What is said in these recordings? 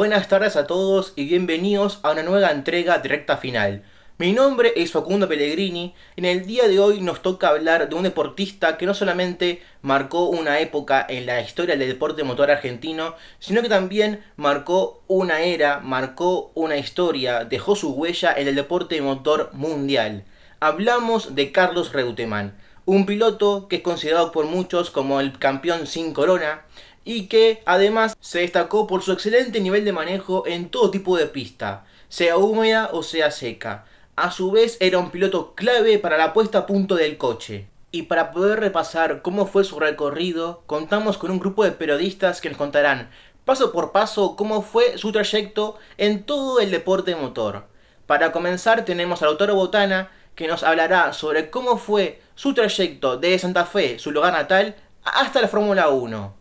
Buenas tardes a todos y bienvenidos a una nueva entrega de Recta Final. Mi nombre es Facundo Pellegrini y en el día de hoy nos toca hablar de un deportista que no solamente marcó una época en la historia del deporte motor argentino, sino que también marcó una era, marcó una historia, dejó su huella en el deporte motor mundial. Hablamos de Carlos Reutemann, un piloto que es considerado por muchos como el campeón sin corona y que además se destacó por su excelente nivel de manejo en todo tipo de pista, sea húmeda o sea seca. A su vez era un piloto clave para la puesta a punto del coche. Y para poder repasar cómo fue su recorrido, contamos con un grupo de periodistas que nos contarán paso por paso cómo fue su trayecto en todo el deporte motor. Para comenzar tenemos a Lautaro Botana, que nos hablará sobre cómo fue su trayecto desde Santa Fe, su lugar natal, hasta la Fórmula 1.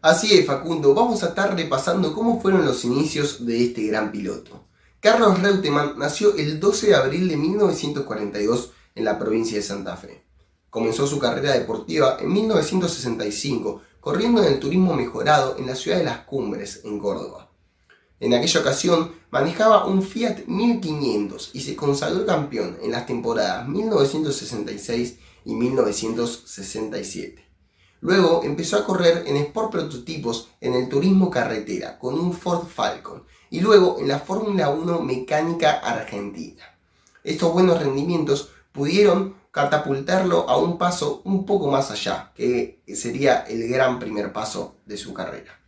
Así es, Facundo, vamos a estar repasando cómo fueron los inicios de este gran piloto. Carlos Reutemann nació el 12 de abril de 1942 en la provincia de Santa Fe. Comenzó su carrera deportiva en 1965, corriendo en el turismo mejorado en la ciudad de Las Cumbres, en Córdoba. En aquella ocasión manejaba un Fiat 1500 y se consagró campeón en las temporadas 1966 y 1967. Luego empezó a correr en Sport Prototipos en el turismo carretera con un Ford Falcon y luego en la Fórmula 1 mecánica argentina. Estos buenos rendimientos pudieron catapultarlo a un paso un poco más allá, que sería el gran primer paso de su carrera.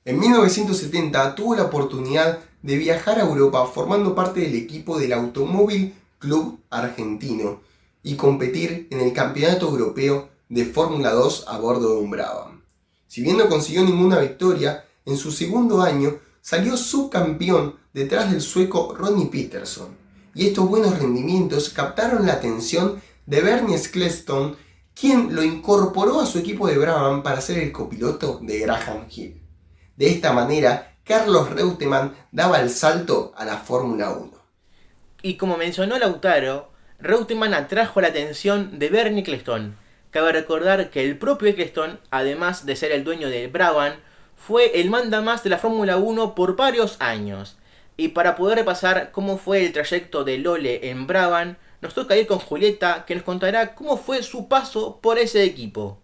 En 1970 tuvo la oportunidad de viajar a Europa formando parte del equipo del Automóvil Club Argentino y competir en el Campeonato Europeo de Fórmula 2 a bordo de un Brabham. Si bien no consiguió ninguna victoria, en su segundo año salió subcampeón detrás del sueco Ronnie Peterson, y estos buenos rendimientos captaron la atención de Bernie Ecclestone, quien lo incorporó a su equipo de Brabham para ser el copiloto de Graham Hill. De esta manera, Carlos Reutemann daba el salto a la Fórmula 1. Y como mencionó Lautaro, Reutemann atrajo la atención de Bernie Ecclestone. Cabe recordar que el propio Ecclestone, además de ser el dueño de Brabham, fue el mandamás de la Fórmula 1 por varios años. Y para poder repasar cómo fue el trayecto de Lole en Brabham, nos toca ir con Julieta, que nos contará cómo fue su paso por ese equipo.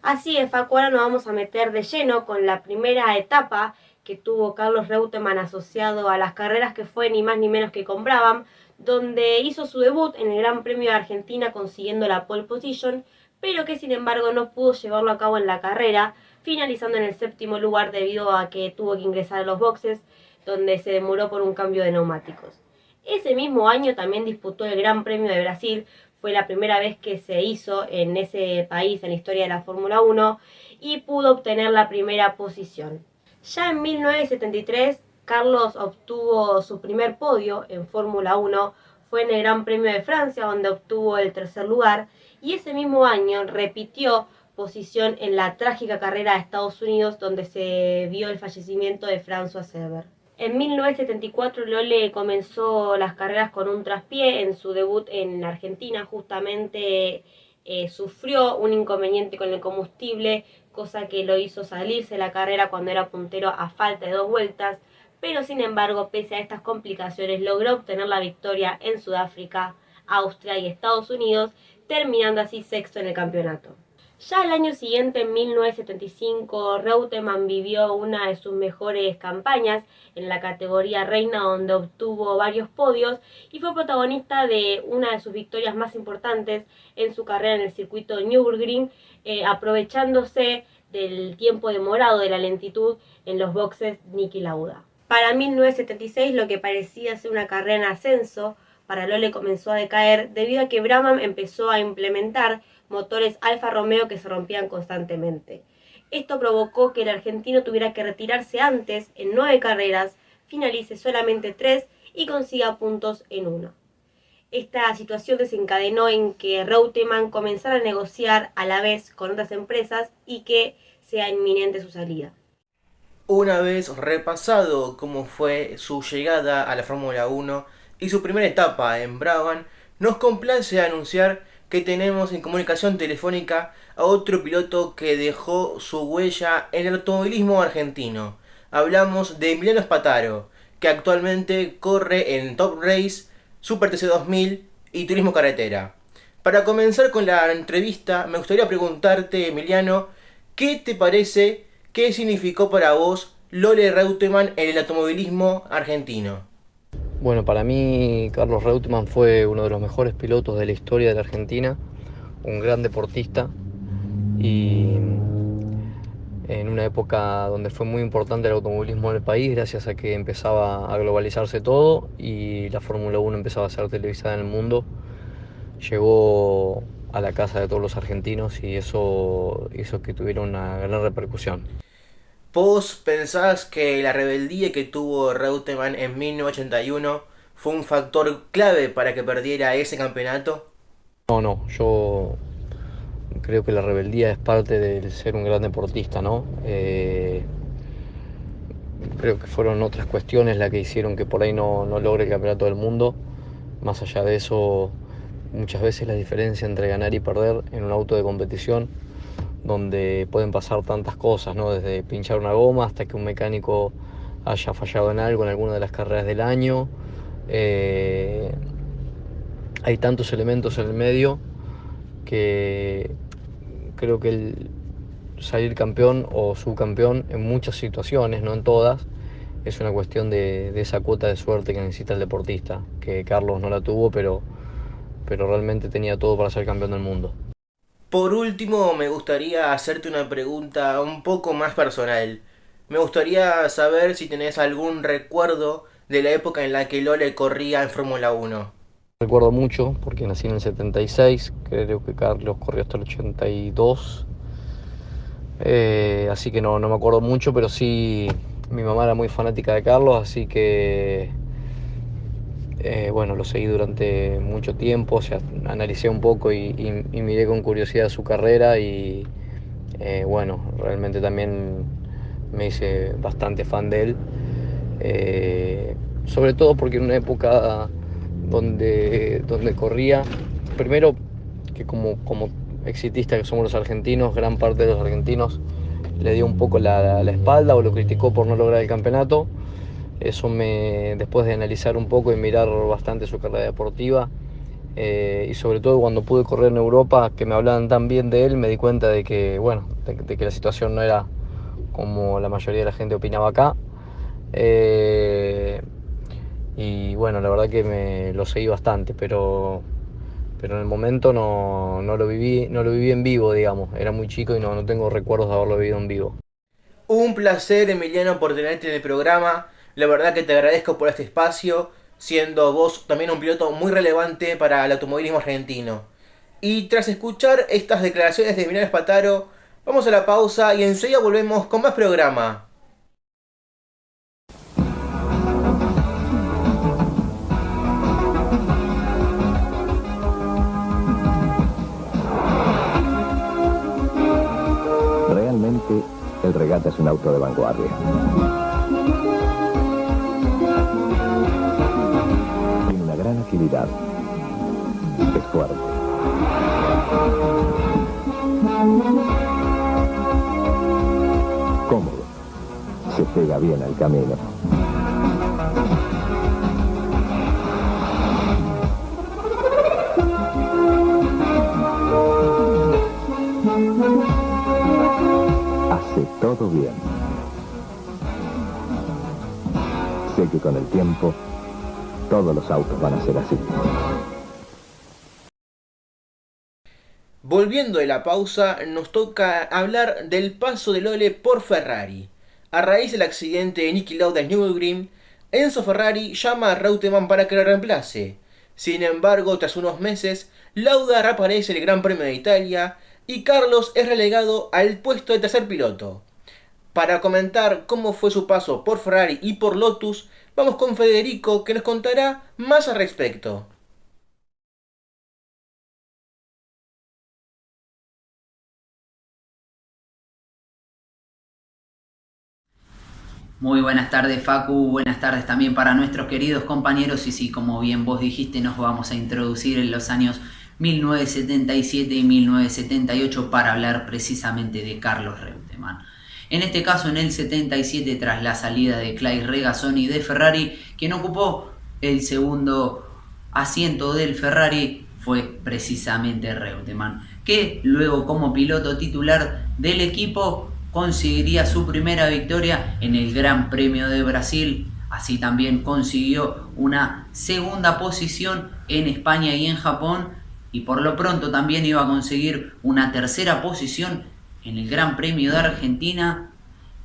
Así es, Facu, ahora nos vamos a meter de lleno con la primera etapa que tuvo Carlos Reutemann asociado a las carreras que fue ni más ni menos que con Brabham, donde hizo su debut en el Gran Premio de Argentina consiguiendo la pole position, pero que sin embargo no pudo llevarlo a cabo en la carrera, finalizando en el séptimo lugar debido a que tuvo que ingresar a los boxes, donde se demoró por un cambio de neumáticos. Ese mismo año también disputó el Gran Premio de Brasil, fue la primera vez que se hizo en ese país en la historia de la Fórmula 1 y pudo obtener la primera posición. Ya en 1973, Carlos obtuvo su primer podio en Fórmula 1, fue en el Gran Premio de Francia donde obtuvo el tercer lugar y ese mismo año repitió posición en la trágica carrera de Estados Unidos donde se vio el fallecimiento de François Weber. En 1974 Lole comenzó las carreras con un traspié. En su debut en Argentina justamente sufrió un inconveniente con el combustible, cosa que lo hizo salirse de la carrera cuando era puntero a falta de 2 vueltas, pero sin embargo, pese a estas complicaciones, logró obtener la victoria en Sudáfrica, Austria y Estados Unidos, terminando así sexto en el campeonato. Ya el año siguiente, en 1975, Reutemann vivió una de sus mejores campañas en la categoría reina, donde obtuvo varios podios y fue protagonista de una de sus victorias más importantes en su carrera en el circuito de Nürburgring, aprovechándose del tiempo demorado de la lentitud en los boxes Niki Lauda. Para 1976, lo que parecía ser una carrera en ascenso para Lole comenzó a decaer debido a que Brabham empezó a implementar motores Alfa Romeo que se rompían constantemente. Esto provocó que el argentino tuviera que retirarse antes en 9 carreras, finalice solamente 3 y consiga puntos en 1. Esta situación desencadenó en que Reutemann comenzara a negociar a la vez con otras empresas y que sea inminente su salida. Una vez repasado cómo fue su llegada a la Fórmula 1 y su primera etapa en Brabham, nos complace anunciar que tenemos en comunicación telefónica a otro piloto que dejó su huella en el automovilismo argentino. Hablamos de Emiliano Spataro, que actualmente corre en Top Race, Super TC 2000 y Turismo Carretera. Para comenzar con la entrevista, me gustaría preguntarte, Emiliano, ¿qué te parece? ¿Qué significó para vos Lole Reutemann en el automovilismo argentino? Bueno, para mí Carlos Reutemann fue uno de los mejores pilotos de la historia de la Argentina, un gran deportista y en una época donde fue muy importante el automovilismo en el país gracias a que empezaba a globalizarse todo y la Fórmula 1 empezaba a ser televisada en el mundo. Llegó a la casa de todos los argentinos y eso hizo que tuviera una gran repercusión. ¿Vos pensás que la rebeldía que tuvo Reutemann en 1981 fue un factor clave para que perdiera ese campeonato? No, yo creo que la rebeldía es parte del ser un gran deportista, ¿no? Creo que fueron otras cuestiones las que hicieron que por ahí no logre el campeonato del mundo. Más allá de eso, muchas veces la diferencia entre ganar y perder en un auto de competición, donde pueden pasar tantas cosas, ¿no? Desde pinchar una goma hasta que un mecánico haya fallado en algo en alguna de las carreras del año. Hay tantos elementos en el medio que creo que el salir campeón o subcampeón en muchas situaciones, no en todas, es una cuestión de esa cuota de suerte que necesita el deportista, que Carlos no la tuvo, pero realmente tenía todo para ser campeón del mundo. Por último, me gustaría hacerte una pregunta un poco más personal. Me gustaría saber si tenés algún recuerdo de la época en la que Lole corría en Fórmula 1. Recuerdo mucho porque nací en el 76, creo que Carlos corrió hasta el 82, así que no me acuerdo mucho, pero sí mi mamá era muy fanática de Carlos, así que bueno, lo seguí durante mucho tiempo, o sea, analicé un poco y miré con curiosidad su carrera y bueno, realmente también me hice bastante fan de él, sobre todo porque en una época donde corría, primero que como exitistas que somos los argentinos, gran parte de los argentinos le dio un poco la espalda o lo criticó por no lograr el campeonato. Eso después de analizar un poco y mirar bastante su carrera deportiva, y sobre todo cuando pude correr en Europa, que me hablaban tan bien de él, me di cuenta de que, bueno, de que la situación no era como la mayoría de la gente opinaba acá. Y bueno, la verdad que me lo seguí bastante, pero en el momento no lo viví en vivo, digamos. Era muy chico y no tengo recuerdos de haberlo vivido en vivo. Un placer, Emiliano, por tenerte en el programa. La verdad que te agradezco por este espacio, siendo vos también un piloto muy relevante para el automovilismo argentino. Y tras escuchar estas declaraciones de Emiliano Spataro, vamos a la pausa y enseguida volvemos con más programa. Realmente, el Regata es un auto de vanguardia. Tiene una gran agilidad. Es fuerte. Cómodo. Se pega bien al camino. Hace todo bien. Sé que con el tiempo, todos los autos van a ser así. Volviendo de la pausa, nos toca hablar del paso de Lole por Ferrari. A raíz del accidente de Niki Lauda en Nürburgring, Enzo Ferrari llama a Reutemann para que lo reemplace. Sin embargo, tras unos meses, Lauda reaparece en el Gran Premio de Italia y Carlos es relegado al puesto de tercer piloto. Para comentar cómo fue su paso por Ferrari y por Lotus, vamos con Federico que nos contará más al respecto. Muy buenas tardes, Facu, buenas tardes también para nuestros queridos compañeros y sí, como bien vos dijiste, nos vamos a introducir en los años 1977 y 1978 para hablar precisamente de Carlos Reutemann. En este caso, en el 77, tras la salida de Clay Regazzoni de Ferrari, quien ocupó el segundo asiento del Ferrari fue precisamente Reutemann, que luego como piloto titular del equipo conseguiría su primera victoria en el Gran Premio de Brasil. Así también consiguió una segunda posición en España y en Japón, y por lo pronto también iba a conseguir una tercera posición en el Gran Premio de Argentina,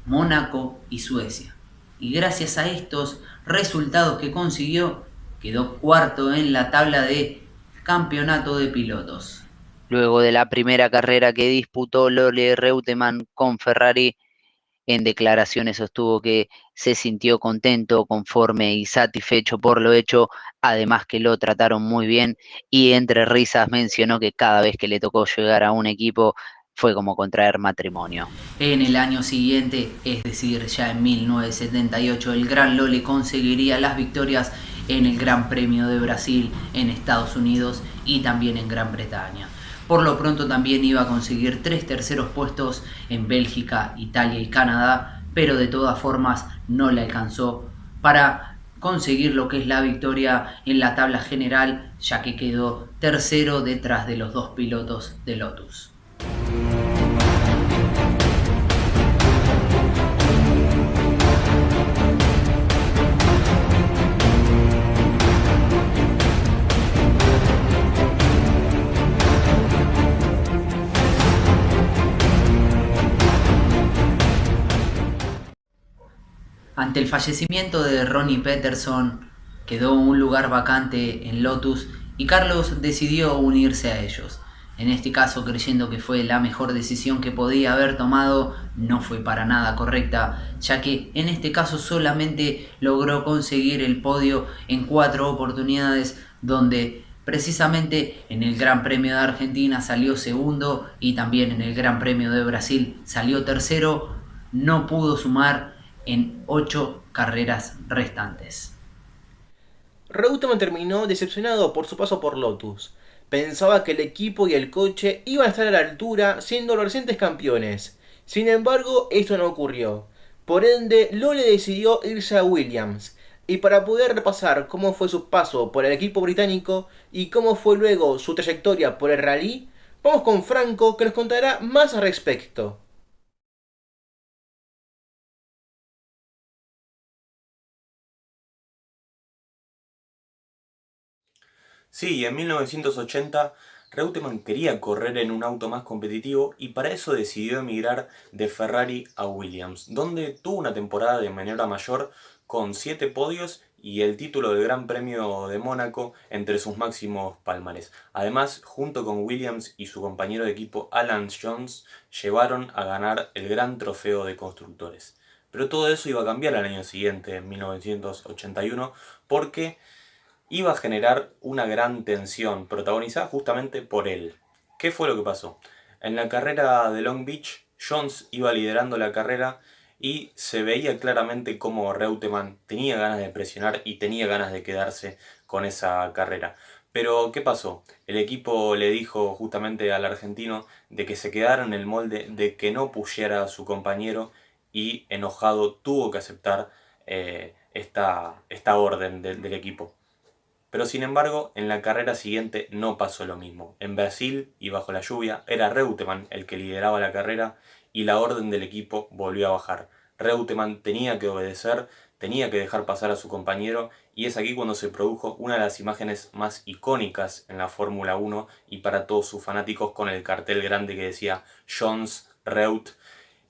Mónaco y Suecia. Y gracias a estos resultados que consiguió, quedó cuarto en la tabla de campeonato de pilotos. Luego de la primera carrera que disputó Lole Reutemann con Ferrari, en declaraciones sostuvo que se sintió contento, conforme y satisfecho por lo hecho, además que lo trataron muy bien, y entre risas mencionó que cada vez que le tocó llegar a un equipo fue como contraer matrimonio. En el año siguiente, es decir, ya en 1978, el Gran Lole conseguiría las victorias en el Gran Premio de Brasil, en Estados Unidos y también en Gran Bretaña. Por lo pronto también iba a conseguir 3 terceros puestos en Bélgica, Italia y Canadá, pero de todas formas no le alcanzó para conseguir lo que es la victoria en la tabla general, ya que quedó tercero detrás de los dos pilotos de Lotus. Ante el fallecimiento de Ronnie Peterson, quedó un lugar vacante en Lotus y Carlos decidió unirse a ellos. En este caso, creyendo que fue la mejor decisión que podía haber tomado, no fue para nada correcta, ya que en este caso solamente logró conseguir el podio en 4 oportunidades, donde precisamente en el Gran Premio de Argentina salió segundo y también en el Gran Premio de Brasil salió tercero. No pudo sumar en 8 carreras restantes. Reutemann terminó decepcionado por su paso por Lotus. Pensaba que el equipo y el coche iban a estar a la altura siendo los recientes campeones. Sin embargo, esto no ocurrió. Por ende, Lole decidió irse a Williams. Y para poder repasar cómo fue su paso por el equipo británico y cómo fue luego su trayectoria por el rally, vamos con Franco que nos contará más al respecto. Sí, en 1980 Reutemann quería correr en un auto más competitivo y para eso decidió emigrar de Ferrari a Williams, donde tuvo una temporada de maniobra mayor con 7 podios y el título del Gran Premio de Mónaco entre sus máximos palmares. Además, junto con Williams y su compañero de equipo Alan Jones, llevaron a ganar el Gran Trofeo de Constructores. Pero todo eso iba a cambiar al año siguiente, en 1981, porque iba a generar una gran tensión, protagonizada justamente por él. ¿Qué fue lo que pasó? En la carrera de Long Beach, Jones iba liderando la carrera y se veía claramente cómo Reutemann tenía ganas de presionar y tenía ganas de quedarse con esa carrera. Pero, ¿qué pasó? El equipo le dijo justamente al argentino de que se quedara en el molde, de que no pushiera a su compañero y enojado tuvo que aceptar esta orden del equipo. Pero sin embargo, en la carrera siguiente no pasó lo mismo. En Brasil, y bajo la lluvia, era Reutemann el que lideraba la carrera y la orden del equipo volvió a bajar. Reutemann tenía que obedecer, tenía que dejar pasar a su compañero y es aquí cuando se produjo una de las imágenes más icónicas en la Fórmula 1 y para todos sus fanáticos con el cartel grande que decía Jones, Reut.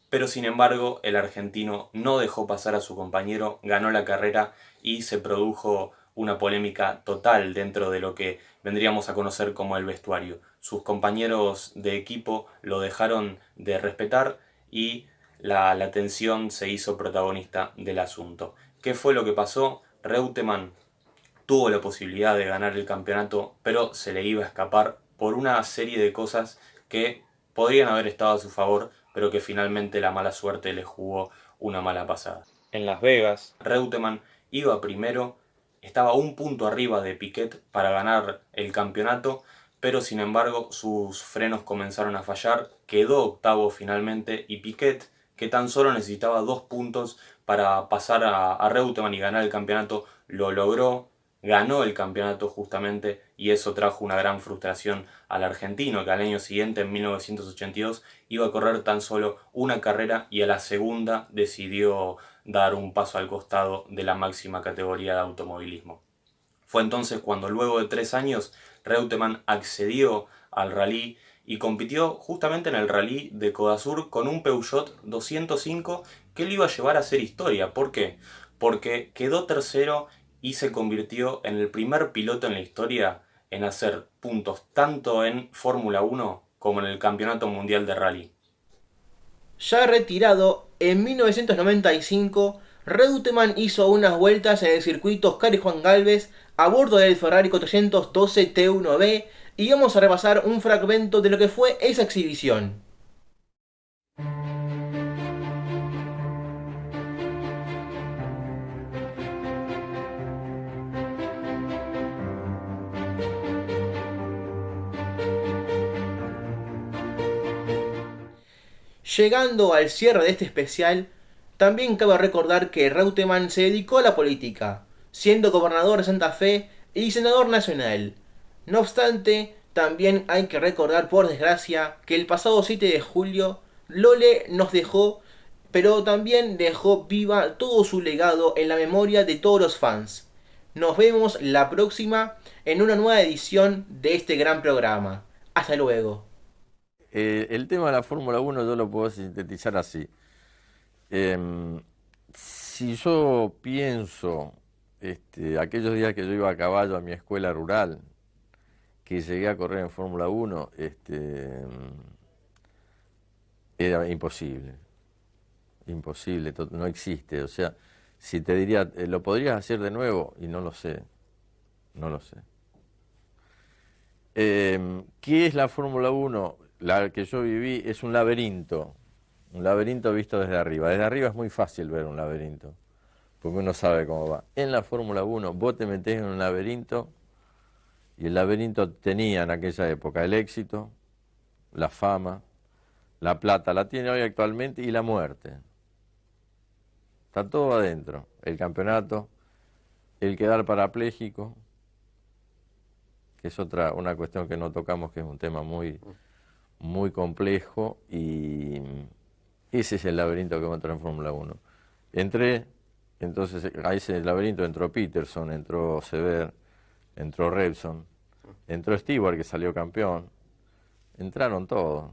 Pero sin embargo, el argentino no dejó pasar a su compañero, ganó la carrera y se produjo una polémica total dentro de lo que vendríamos a conocer como el vestuario. Sus compañeros de equipo lo dejaron de respetar y la tensión se hizo protagonista del asunto. ¿Qué fue lo que pasó? Reutemann tuvo la posibilidad de ganar el campeonato, pero se le iba a escapar por una serie de cosas que podrían haber estado a su favor, pero que finalmente la mala suerte le jugó una mala pasada. En Las Vegas, Reutemann iba primero, estaba un punto arriba de Piquet para ganar el campeonato, pero sin embargo sus frenos comenzaron a fallar, quedó octavo finalmente y Piquet, que tan solo necesitaba 2 puntos para pasar a Reutemann y ganar el campeonato, lo logró, ganó el campeonato justamente y eso trajo una gran frustración al argentino que al año siguiente, en 1982, iba a correr tan solo una carrera y a la segunda decidió dar un paso al costado de la máxima categoría de automovilismo. Fue entonces cuando luego de 3 años Reutemann accedió al rally y compitió justamente en el rally de Codasur con un Peugeot 205 que lo iba a llevar a hacer historia. ¿Por qué? Porque quedó tercero y se convirtió en el primer piloto en la historia en hacer puntos tanto en Fórmula 1 como en el Campeonato Mundial de Rally. Ya retirado, en 1995, Reutemann hizo unas vueltas en el circuito Oscar y Juan Galvez a bordo del Ferrari 412 T1B y vamos a repasar un fragmento de lo que fue esa exhibición. Llegando al cierre de este especial, también cabe recordar que Reutemann se dedicó a la política, siendo gobernador de Santa Fe y senador nacional. No obstante, también hay que recordar, por desgracia, que el pasado 7 de julio Lole nos dejó, pero también dejó viva todo su legado en la memoria de todos los fans. Nos vemos la próxima en una nueva edición de este gran programa. Hasta luego. El tema de la Fórmula 1 yo lo puedo sintetizar así. Si yo pienso aquellos días que yo iba a caballo a mi escuela rural, que llegué a correr en Fórmula 1, era imposible. Imposible, no existe. O sea, si te diría, ¿lo podrías hacer de nuevo? Y no lo sé. No lo sé. ¿Qué es la Fórmula 1? La que yo viví es un laberinto visto desde arriba. Desde arriba es muy fácil ver un laberinto, porque uno sabe cómo va. En la Fórmula 1 vos te metés en un laberinto, y el laberinto tenía en aquella época el éxito, la fama, la plata, la tiene hoy actualmente, y la muerte. Está todo adentro. El campeonato, el quedar parapléjico, que es una cuestión que no tocamos, que es un tema muy complejo, y ese es el laberinto que encontré en Fórmula 1. Entonces a ese laberinto entró Peterson, entró Sever, entró Revson, entró Stewart, que salió campeón, entraron todos.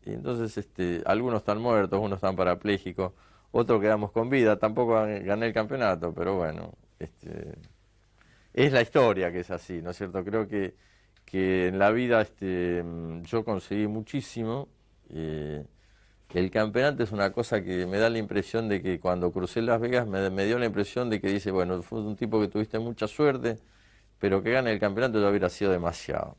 Y entonces algunos están muertos, unos están parapléjicos, otros quedamos con vida, tampoco gané el campeonato, pero bueno, es la historia que es así, ¿no es cierto? Creo que en la vida yo conseguí muchísimo. El campeonato es una cosa que me da la impresión de que cuando crucé Las Vegas me dio la impresión de que dice, bueno, fue un tipo que tuviste mucha suerte, pero que gane el campeonato ya hubiera sido demasiado.